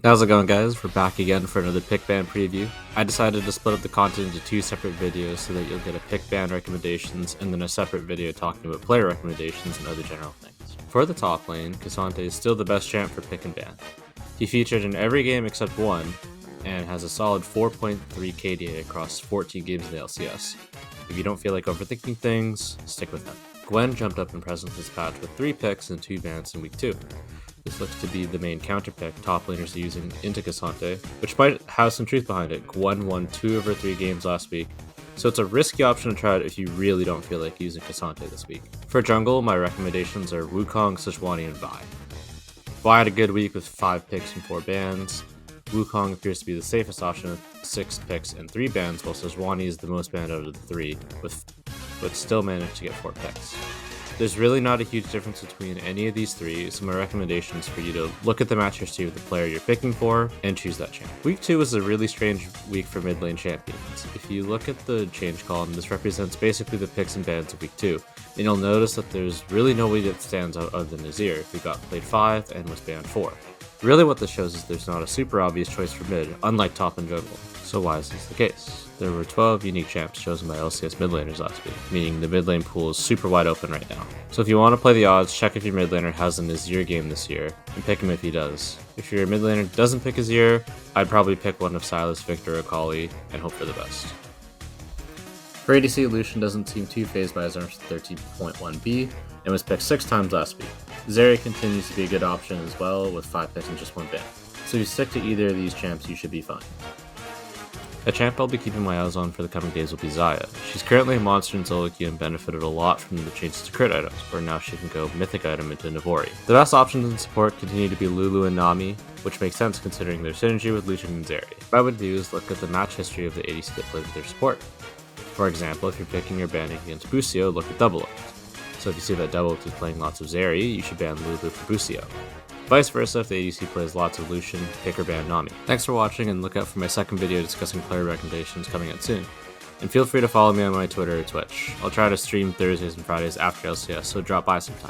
How's it going, guys? We're back again for another pick band preview. I decided to split up the content into two separate videos so that you'll get a pick band recommendations and then a separate video talking about player recommendations and other general things. For the top lane, Cassante is still the best champ for pick and ban. He featured in every game except one and has a solid 4.3 KDA across 14 games in the LCS. If you don't feel like overthinking things, stick with him. Gwen jumped up in presence this patch with 3 picks and 2 bans in week 2. This looks to be the main counter pick top laners are using into Cassante, which might have some truth behind it. Gwen won 2 over 3 games last week, so it's a risky option to try it if you really don't feel like using Cassante this week. For jungle, my recommendations are Wukong, Sejuani, and Vi. Vi had a good week with 5 picks and 4 bans. Wukong appears to be the safest option with 6 picks and 3 bans, while Sejuani is the most banned out of the 3, but still managed to get 4 picks. There's really not a huge difference between any of these 3, so my recommendation is for you to look at the match history of the player you're picking for and choose that champ. Week 2 was a really strange week for mid lane champions. If you look at the change column, this represents basically the picks and bans of week 2, and you'll notice that there's really nobody that stands out other than Nazir, who got played 5 and was banned 4. Really what this shows is there's not a super obvious choice for mid, unlike top and jungle. So why is this the case? There were 12 unique champs chosen by LCS mid laners last week, meaning the mid lane pool is super wide open right now. So if you want to play the odds, check if your mid laner has a Nazir game this year, and pick him if he does. If your mid laner doesn't pick Nazir, I'd probably pick one of Silas, Victor, or Kali, and hope for the best. For ADC, Lucian doesn't seem too phased by his arms 13.1B, and was picked 6 times last week. Zarya continues to be a good option as well, with 5 picks and just 1 ban. So if you stick to either of these champs, you should be fine. A champ I'll be keeping my eyes on for the coming days will be Xayah. She's currently a monster in solo queue and benefited a lot from the changes to crit items, where now she can go mythic item into Navori. The best options in support continue to be Lulu and Nami, which makes sense considering their synergy with Lucian and Zarya. What I would do is look at the match history of the ADC that plays with their support. For example, if you're picking or banning against Busio, look at Double Up. So if you see that Double Up is playing lots of Zarya, you should ban Lulu for Busio. Vice versa, if the ADC plays lots of Lucian, pick or ban Nami. Thanks for watching, and look out for my second video discussing player recommendations coming out soon. And feel free to follow me on my Twitter or Twitch. I'll try to stream Thursdays and Fridays after LCS, so drop by sometime.